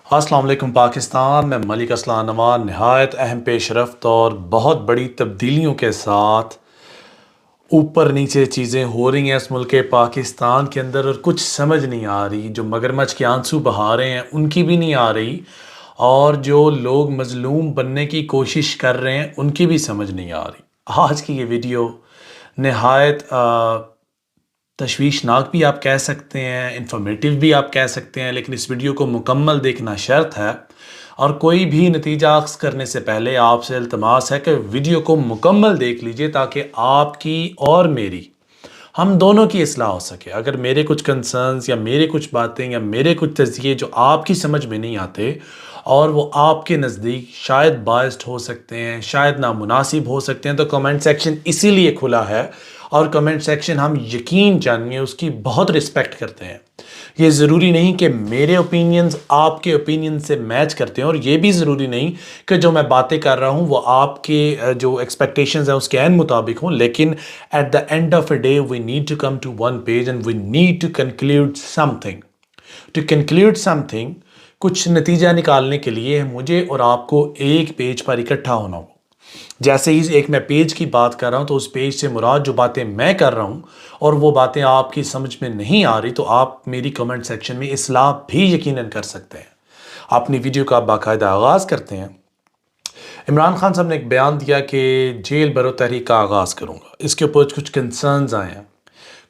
السلام علیکم پاکستان میں ملک اسلان نواز نہایت اہم پیش رفت اور بہت بڑی تبدیلیوں کے ساتھ اوپر نیچے چیزیں ہو رہی ہیں اس ملک پاکستان کے اندر، اور کچھ سمجھ نہیں آ رہی۔ جو مگرمچھ کے آنسو بہا رہے ہیں ان کی بھی نہیں آ رہی، اور جو لوگ مظلوم بننے کی کوشش کر رہے ہیں ان کی بھی سمجھ نہیں آ رہی۔ آج کی یہ ویڈیو نہایت تشویشناک بھی آپ کہہ سکتے ہیں، انفارمیٹیو بھی آپ کہہ سکتے ہیں، لیکن اس ویڈیو کو مکمل دیکھنا شرط ہے، اور کوئی بھی نتیجہ اخذ کرنے سے پہلے آپ سے التماس ہے کہ ویڈیو کو مکمل دیکھ لیجئے تاکہ آپ کی اور میری، ہم دونوں کی اصلاح ہو سکے۔ اگر میرے کچھ کنسرنز یا میرے کچھ باتیں یا میرے کچھ تجزیے جو آپ کی سمجھ میں نہیں آتے اور وہ آپ کے نزدیک شاید بائسڈ ہو سکتے ہیں، شاید نامناسب ہو سکتے ہیں، تو کمنٹ سیکشن اسی لیے کھلا ہے، اور کمنٹ سیکشن ہم یقین جانیے اس کی بہت رسپیکٹ کرتے ہیں۔ یہ ضروری نہیں کہ میرے اوپینینز آپ کے اوپینین سے میچ کرتے ہیں، اور یہ بھی ضروری نہیں کہ جو میں باتیں کر رہا ہوں وہ آپ کے جو ایکسپیکٹیشنز ہیں اس کے عین مطابق ہوں، لیکن at the end of a day we need to come to one page and we need to conclude something. To conclude something, کچھ نتیجہ نکالنے کے لیے مجھے اور آپ کو ایک پیج پر اکٹھا ہونا ہو۔ جیسے ہی ایک میں پیج کی بات کر رہا ہوں تو اس پیج سے مراد جو باتیں میں کر رہا ہوں اور وہ باتیں آپ کی سمجھ میں نہیں آ رہی، تو آپ میری کمنٹ سیکشن میں اصلاح بھی یقیناً کر سکتے ہیں۔ اپنی ویڈیو کا باقاعدہ آغاز کرتے ہیں۔ عمران خان صاحب نے ایک بیان دیا کہ جیل برو تحریک کا آغاز کروں گا۔ اس کے اوپر کچھ کنسرنز آئے ہیں،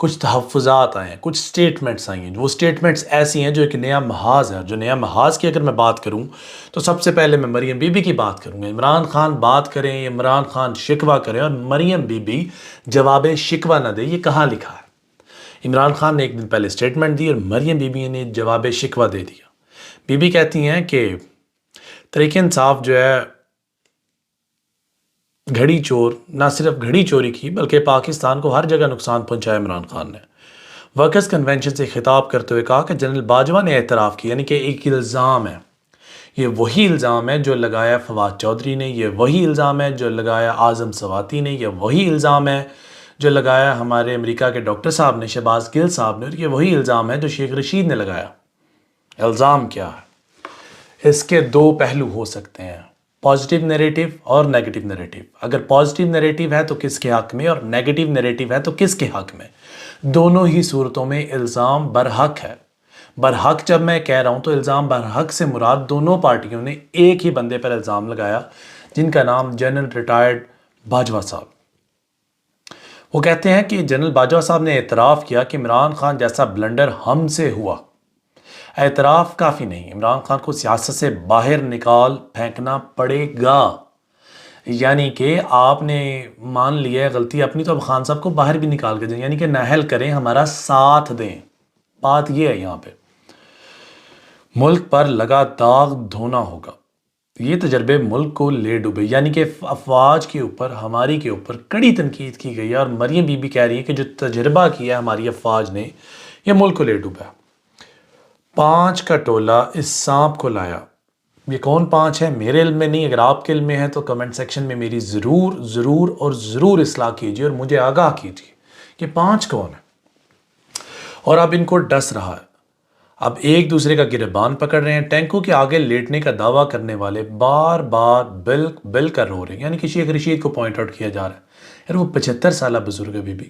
کچھ تحفظات آئے ہیں، کچھ سٹیٹمنٹس آئی ہیں۔ وہ سٹیٹمنٹس ایسی ہیں جو ایک نیا محاذ ہے۔ جو نیا محاذ کی اگر میں بات کروں تو سب سے پہلے میں مریم بی بی کی بات کروں گا۔ عمران خان بات کریں، عمران خان شکوہ کریں اور مریم بی بی جواب شکوہ نہ دے، یہ کہاں لکھا ہے؟ عمران خان نے ایک دن پہلے سٹیٹمنٹ دی اور مریم بی بی نے جواب شکوہ دے دیا۔ بی بی کہتی ہیں کہ تحریک انصاف جو ہے گھڑی چور، نہ صرف گھڑی چوری کی بلکہ پاکستان کو ہر جگہ نقصان پہنچایا۔ عمران خان نے ورکرز کنونشن سے خطاب کرتے ہوئے کہا کہ جنرل باجوہ نے اعتراف کیا، یعنی کہ ایک الزام ہے، یہ وہی الزام ہے جو لگایا فواد چودھری نے، یہ وہی الزام ہے جو لگایا اعظم سواتی نے، یہ وہی الزام ہے جو لگایا ہمارے امریکہ کے ڈاکٹر صاحب نے، شہباز گل صاحب نے، اور یہ وہی الزام ہے جو شیخ رشید نے لگایا۔ الزام کیا ہے؟ اس کے دو پہلو ہو سکتے ہیں، پازیٹیو نیریٹو اور نیگیٹو نیریٹو۔ اگر پازیٹیو نیریٹو ہے تو کس کے حق میں، اور نیگیٹو نیریٹو ہے تو کس کے حق میں؟ دونوں ہی صورتوں میں الزام برحق ہے۔ برحق جب میں کہہ رہا ہوں تو الزام برحق سے مراد دونوں پارٹیوں نے ایک ہی بندے پر الزام لگایا، جن کا نام جنرل ریٹائرڈ باجوہ صاحب۔ وہ کہتے ہیں کہ جنرل باجوہ صاحب نے اعتراف کیا کہ عمران خان جیسا بلنڈر ہم سے ہوا۔ اعتراف کافی نہیں، عمران خان کو سیاست سے باہر نکال پھینکنا پڑے گا۔ یعنی کہ آپ نے مان لیا ہے غلطی اپنی، تو اب خان صاحب کو باہر بھی نکال کے دیں، یعنی کہ نااہل کریں، ہمارا ساتھ دیں۔ بات یہ ہے یہاں پہ ملک پر لگا داغ دھونا ہوگا۔ یہ تجربے ملک کو لے ڈوبے، یعنی کہ افواج کے اوپر، ہماری کے اوپر کڑی تنقید کی گئی ہے، اور مریم بی بی کہہ رہی ہے کہ جو تجربہ کیا ہماری افواج نے یہ ملک کو لے ڈوبا۔ 5 کا ٹولہ اس سانپ کو لایا۔ یہ کون 5 ہے؟ میرے علم میں نہیں، اگر آپ کے علم میں ہے تو کمنٹ سیکشن میں میری ضرور اصلاح کیجیے اور مجھے آگاہ کیجیے کہ 5 کون ہے۔ اور اب ان کو ڈس رہا ہے، اب ایک دوسرے کا گریبان پکڑ رہے ہیں۔ ٹینکوں کے آگے لیٹنے کا دعویٰ کرنے والے بار بار بل کر رو رہے ہیں، یعنی کہ شیخ رشید کو پوائنٹ آؤٹ کیا جا رہا ہے۔ یار وہ 75 سالہ بزرگ بی بی،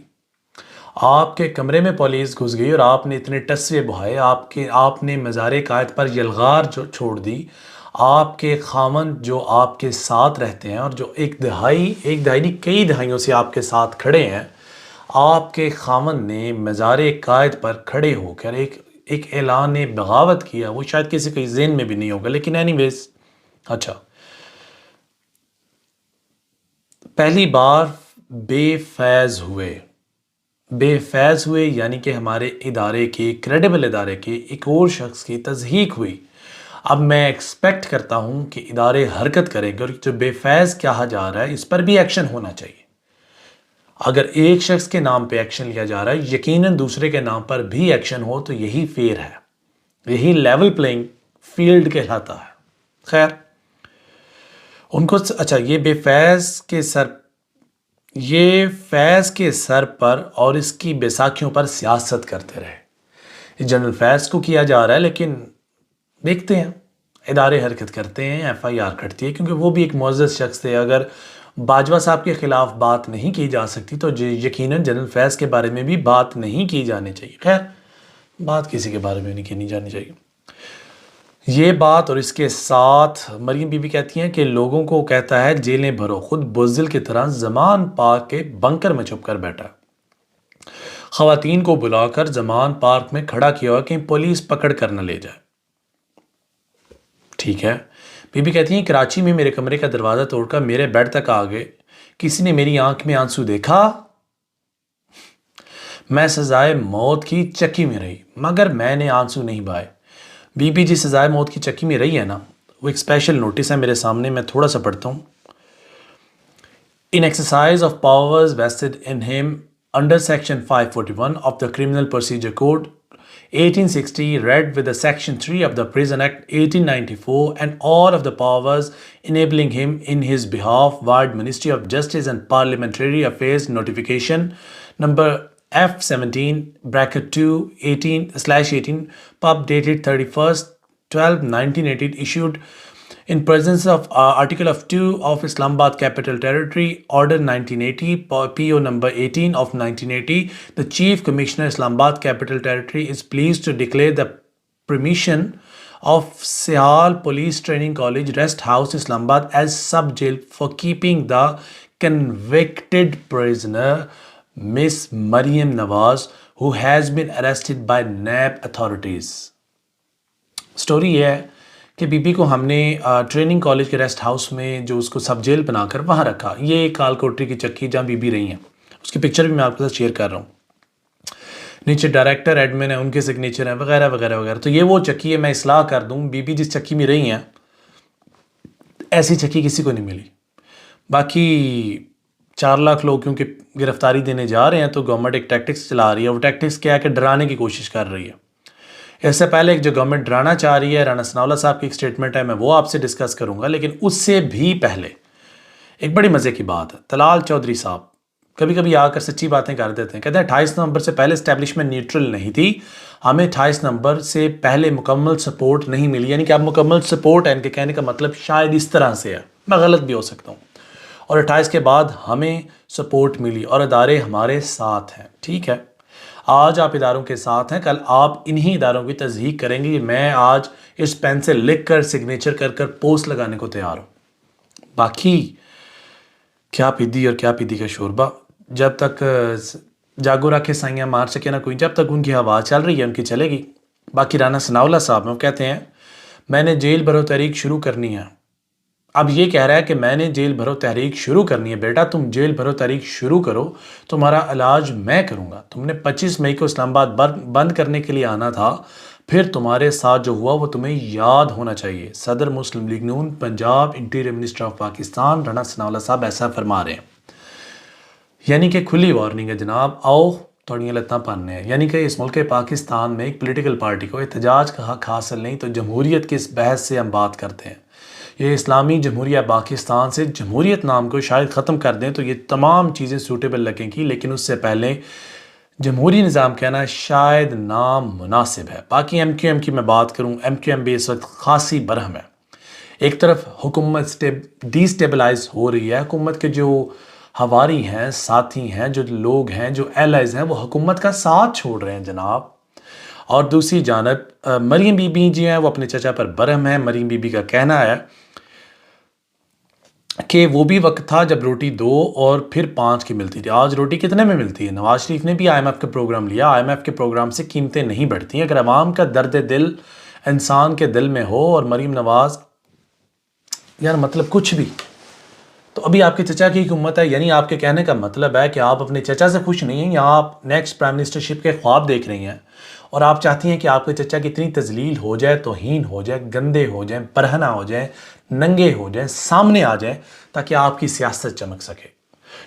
آپ کے کمرے میں پولیس گھس گئی اور آپ نے اتنے ٹسوے بہائے، آپ نے مزار قائد پر یلغار چھوڑ دی۔ آپ کے خاوند جو آپ کے ساتھ رہتے ہیں اور جو ایک دہائی نہیں کئی دہائیوں سے آپ کے ساتھ کھڑے ہیں، آپ کے خاوند نے مزار قائد پر کھڑے ہو کر ایک اعلان بغاوت کیا۔ وہ شاید کسی کے ذہن میں بھی نہیں ہوگا، لیکن اینی ویز، اچھا، پہلی بار بے فیض ہوئے، یعنی کہ ہمارے ادارے کے، کریڈیبل ادارے کے ایک اور شخص کی تضحیک ہوئی۔ اب میں ایکسپیکٹ کرتا ہوں کہ ادارے حرکت کریں گے، اور جو بے فیض کہا جا رہا ہے اس پر بھی ایکشن ہونا چاہیے۔ اگر ایک شخص کے نام پہ ایکشن لیا جا رہا ہے، یقیناً دوسرے کے نام پر بھی ایکشن ہو، تو یہی فیئر ہے، یہی لیول پلینگ فیلڈ کہلاتا ہے۔ خیر، ان کو اچھا، یہ فیض کے سر پر اور اس کی بیساکھیوں پر سیاست کرتے رہے۔ جنرل فیض کو کیا جا رہا ہے، لیکن دیکھتے ہیں ادارے حرکت کرتے ہیں, ایف آئی آر کٹتی ہے, کیونکہ وہ بھی ایک معزز شخص تھے. اگر باجوہ صاحب کے خلاف بات نہیں کی جا سکتی تو یقیناً جنرل فیض کے بارے میں بھی بات نہیں کی جانی چاہیے. خیر, بات کسی کے بارے میں نہیں کی جانی چاہیے. یہ بات اور اس کے ساتھ مریم بی بی کہتی ہیں کہ لوگوں کو کہتا ہے جیلیں بھرو, خود بزدل کی طرح زمان پارک کے بنکر میں چھپ کر بیٹھا. خواتین کو بلا کر زمان پارک میں کھڑا کیا ہوا کہ پولیس پکڑ کر نہ لے جائے. ٹھیک ہے. بی بی کہتی ہیں کراچی میں میرے کمرے کا دروازہ توڑ کر میرے بیڈ تک آ گئے. کسی نے میری آنکھ میں آنسو دیکھا. میں سزائے موت کی چکی میں رہی مگر میں نے آنسو نہیں بہائے. بی بی جی سزائے موت کی چکی میں رہی ہے نا, وہ ایک اسپیشل نوٹس ہے میرے سامنے, میں تھوڑا سا پڑھتا ہوں. In exercise of powers vested in him under Section 541 of the Criminal Procedure Code 1860, read with the Section 3 of the Prison Act 1894 and all of the powers enabling him in his behalf, wired Ministry of Justice and Parliamentary Affairs notification number F17 bracket 2 18/18 pub dated 31st 12 1918 issued in presence of Article of 2 of Islamabad Capital Territory Order 1980 PO number 18 of 1980. The Chief Commissioner Islamabad Capital Territory is pleased to declare the permission of Sehal Police Training College Rest House Islamabad as sub jail for keeping the convicted prisoner Miss Maryam Nawaz, who has been arrested by NAB authorities. Story یہ ہے کہ be be کو ہم نے training college کے rest house میں جو اس کو سب جیل بنا کر وہاں رکھا. یہ کال کوٹری کی چکی جہاں بی بی رہی ہیں, اس کی پکچر بھی میں آپ کے ساتھ شیئر کر رہا ہوں. نیچے ڈائریکٹر ایڈمن ہیں, ان کے سگنیچر ہیں وغیرہ وغیرہ وغیرہ. تو یہ وہ چکی ہے, میں اصلاح کر دوں, بی بی جس چکی میں رہی ہیں ایسی چکی کسی کو نہیں ملی. باقی 4 لاکھ لوگ کیونکہ گرفتاری دینے جا رہے ہیں تو گورنمنٹ ایک ٹیکٹکس چلا رہی ہے. وہ ٹیکٹکس کیا ہے کہ ڈرانے کی کوشش کر رہی ہے. اس سے پہلے ایک جو گورنمنٹ ڈرانا چاہ رہی ہے, رانا ثناء اللہ صاحب کی ایک سٹیٹمنٹ ہے, میں وہ آپ سے ڈسکس کروں گا. لیکن اس سے بھی پہلے ایک بڑی مزے کی بات ہے. طلال چودھری صاحب کبھی کبھی آ کر سچی باتیں کر دیتے ہیں. کہتے ہیں 28 نومبر سے پہلے اسٹیبلشمنٹ نیوٹرل نہیں تھی, ہمیں 28 نومبر سے پہلے مکمل سپورٹ نہیں ملی. یعنی کہ اب مکمل سپورٹ ہے, ان کے کہنے کا مطلب شاید اس طرح سے ہے, میں غلط بھی ہو سکتا ہوں. اور 28 کے بعد ہمیں سپورٹ ملی اور ادارے ہمارے ساتھ ہیں. ٹھیک ہے, آج آپ اداروں کے ساتھ ہیں, کل آپ انہی اداروں کی تصدیق کریں گے. میں آج اس پین سے لکھ کر سگنیچر کر کر پوسٹ لگانے کو تیار ہوں. باقی کیا پیدی اور کیا پیدی کا شوربہ, جب تک جاگو رکھے سائیاں مار سکے نہ کوئی, جب تک ان کی ہوا چل رہی ہے ان کی چلے گی. باقی رانا ثناء اللہ صاحب وہ کہتے ہیں میں نے جیل بھرو تحریک شروع کرنی ہے. اب یہ کہہ رہا ہے کہ میں نے جیل بھرو تحریک شروع کرنی ہے. بیٹا تم جیل بھرو تحریک شروع کرو, تمہارا علاج میں کروں گا. تم نے 25 مئی کو اسلام آباد بند کرنے کے لیے آنا تھا, پھر تمہارے ساتھ جو ہوا وہ تمہیں یاد ہونا چاہیے. صدر مسلم لیگ نون Punjab interior minister of Pakistan Rana Sanaullah صاحب ایسا فرما رہے ہیں. یعنی کہ کھلی وارننگ ہے جناب, آؤ تھوڑیاں لتاں پاننے ہیں. یعنی کہ اس ملک پاکستان میں ایک پولیٹیکل پارٹی کو احتجاج کا حق حاصل نہیں تو جمہوریت کی اس بحث سے ہم بات کرتے ہیں. یہ اسلامی جمہوریہ پاکستان سے جمہوریت نام کو شاید ختم کر دیں تو یہ تمام چیزیں سوٹیبل لگیں گی, لیکن اس سے پہلے جمہوری نظام کہنا شاید نام مناسب ہے. باقی ایم کیو ایم کی میں بات کروں, ایم کیو ایم بھی اس وقت خاصی برہم ہے. ایک طرف حکومت ڈی سٹیبلائز ہو رہی ہے, حکومت کے جو ہواری ہیں, ساتھی ہیں, جو لوگ ہیں, جو ایلائز ہیں, وہ حکومت کا ساتھ چھوڑ رہے ہیں جناب. اور دوسری جانب مریم بی بی جی ہیں, وہ اپنے چچا پر برہم ہیں. مریم بی بی کا کہنا ہے کہ وہ بھی وقت تھا جب روٹی 2 اور پھر 5 کی ملتی تھی, آج روٹی کتنے میں ملتی ہے. نواز شریف نے بھی آئی ایم ایف کا پروگرام لیا, آئی ایم ایف کے پروگرام سے قیمتیں نہیں بڑھتی ہیں. اگر عوام کا درد دل انسان کے دل میں ہو, اور مریم نواز یار مطلب کچھ بھی, تو ابھی آپ کے چچا کی حکومت ہے. یعنی آپ کے کہنے کا مطلب ہے کہ آپ اپنے چچا سے خوش نہیں ہیں, یا آپ نیکسٹ پرائم منسٹرشپ کے خواب دیکھ رہی ہیں, اور آپ چاہتی ہیں کہ آپ کے چچا کی اتنی تذلیل ہو جائے, توہین ہو جائے, گندے ہو جائیں, برہنہ ہو جائیں, ننگے ہو جائیں, سامنے آ جائیں, تاکہ آپ کی سیاست چمک سکے.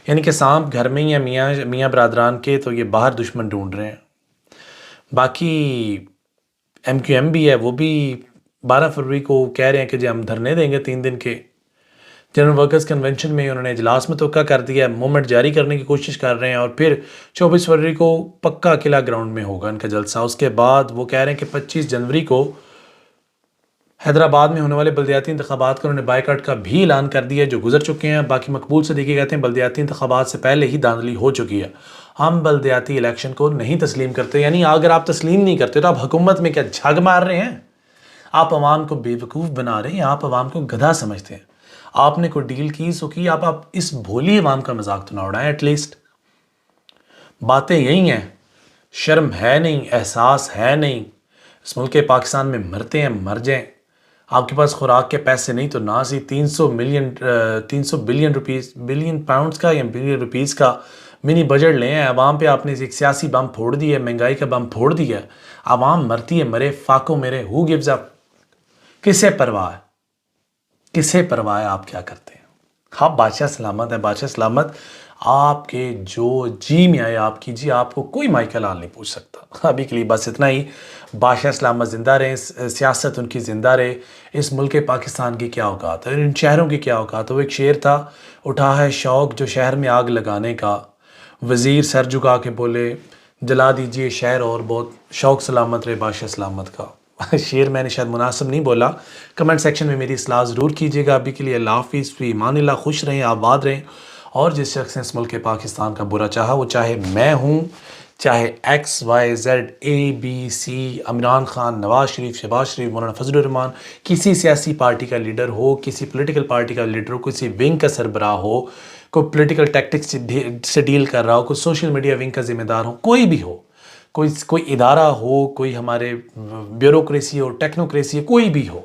یعنی کہ سانپ گھر میں ہی ہیں میاں برادران کے, تو یہ باہر دشمن ڈھونڈ رہے ہیں. باقی ایم کیو ایم بھی ہے, وہ بھی 12 فروری کو کہہ رہے ہیں کہ جی ہم دھرنے دیں گے 3 دن کے. جنرل ورکرز کنونشن میں انہوں نے اجلاس میں توقع کر دیا ہے, موومنٹ جاری کرنے کی کوشش کر رہے ہیں, اور پھر 24 فروری کو پکا قلعہ گراؤنڈ میں ہوگا ان کا جلسہ. اس کے بعد وہ کہہ رہے ہیں کہ 25 جنوری کو حیدرآباد میں ہونے والے بلدیاتی انتخابات کا انہوں نے بائیکاٹ کا بھی اعلان کر دیا جو گزر چکے ہیں. باقی مقبول صدیقی کہتے ہیں بلدیاتی انتخابات سے پہلے ہی دھاندلی ہو چکی ہے. ہم بلدیاتی الیکشن کو نہیں تسلیم کرتے. یعنی اگر آپ تسلیم نہیں کرتے تو آپ حکومت میں کیا جھگ مار رہے ہیں؟ آپ عوام کو بے وقوف بنا رہے ہیں. آپ عوام کو گدھا سمجھتے ہیں. آپ نے کوئی ڈیل کی سو کی. آپ اس بھولی عوام کا مذاق تو نہ اڑائیں. ایٹ لیسٹ باتیں یہی ہیں. شرم ہے نہیں, احساس ہے نہیں. اس ملک پاکستان میں مرتے ہیں, مر جائیں. آپ کے پاس خوراک کے پیسے نہیں تو نہ سی 300 بلین پاؤنڈز کا یا بلین روپیز کا منی بجٹ لیں. عوام پہ آپ نے ایک سیاسی بم پھوڑ دیا ہے, مہنگائی کا بم پھوڑ دیا ہے. عوام مرتی ہے, مرے فاقو میرے. Who gives up? کسے پرواہ ہے؟ کسے پرواہ ہے آپ کیا کرتے ہیں؟ آپ بادشاہ سلامت ہے, بادشاہ سلامت. آپ کے جو جی میں آئے آپ کیجیے. آپ کو کوئی مائیکل لال نہیں پوچھ سکتا. ابھی کے لیے بس اتنا ہی. بادشاہ سلامت زندہ رہے, سیاست ان کی زندہ رہے. اس ملک پاکستان کی کیا اوقات ہے, ان شہروں کی کیا اوقات ہے. وہ ایک شعر تھا, اٹھا ہے شوق جو شہر میں آگ لگانے کا. وزیر سر جھکا کے بولے جلا دیجئے شہر اور بہت شوق سلامت رہے بادشاہ سلامت کا. شعر میں نے شاید مناسب نہیں بولا. کمنٹ سیکشن میں میری اصلاح ضرور کیجیے گا. ابھی کے لیے اللہ حافظ, فی امان اللہ. خوش رہیں, آباد رہیں. اور جس شخص نے اس ملک پاکستان کا برا چاہا, وہ چاہے میں ہوں, چاہے X Y Z A B C, Imran Khan, Nawaz Sharif, Shahbaz Sharif, Maulana Fazl الرحمان, کسی سیاسی پارٹی کا لیڈر ہو, کسی پولیٹیکل پارٹی کا لیڈر ہو, کسی ونگ کا سربراہ ہو, کوئی پولیٹیکل ٹیکٹکس سے ڈیل کر رہا ہو, کوئی سوشل میڈیا ونگ کا ذمہ دار ہو, کوئی بھی ہو, کوئی ادارہ ہو, کوئی ہمارے بیوروکریسی ہو, ٹیکنوکریسی ہو, کوئی بھی ہو.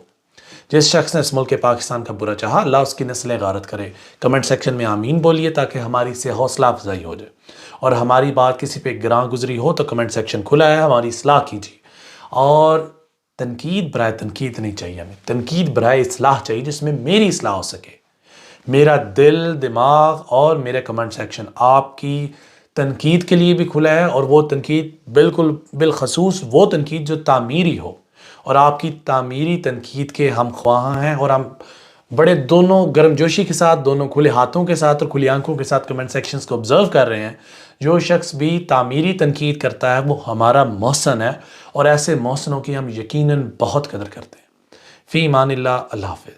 جس شخص نے اس ملک پاکستان کا برا چاہا, اللہ اس کی نسلیں غارت کرے. کمنٹ سیکشن میں آمین بولیے تاکہ ہماری سے حوصلہ افزائی ہو جائے. اور ہماری بات کسی پہ گراں گزری ہو تو کمنٹ سیکشن کھلا ہے, ہماری اصلاح کیجیے. اور تنقید برائے تنقید نہیں چاہیے ہمیں, تنقید برائے اصلاح چاہیے جس میں میری اصلاح ہو سکے. میرا دل, دماغ اور میرا کمنٹ سیکشن آپ کی تنقید کے لیے بھی کھلا ہے. اور وہ تنقید بالکل بالخصوص وہ تنقید جو تعمیری ہو. اور آپ کی تعمیری تنقید کے ہم خواہاں ہیں, اور ہم بڑے دونوں گرم جوشی کے ساتھ, دونوں کھلے ہاتھوں کے ساتھ اور کھلی آنکھوں کے ساتھ کمنٹ سیکشنز کو آبزرو کر رہے ہیں. جو شخص بھی تعمیری تنقید کرتا ہے وہ ہمارا محسن ہے, اور ایسے محسنوں کی ہم یقیناً بہت قدر کرتے ہیں. فی امان اللہ. اللہ حافظ.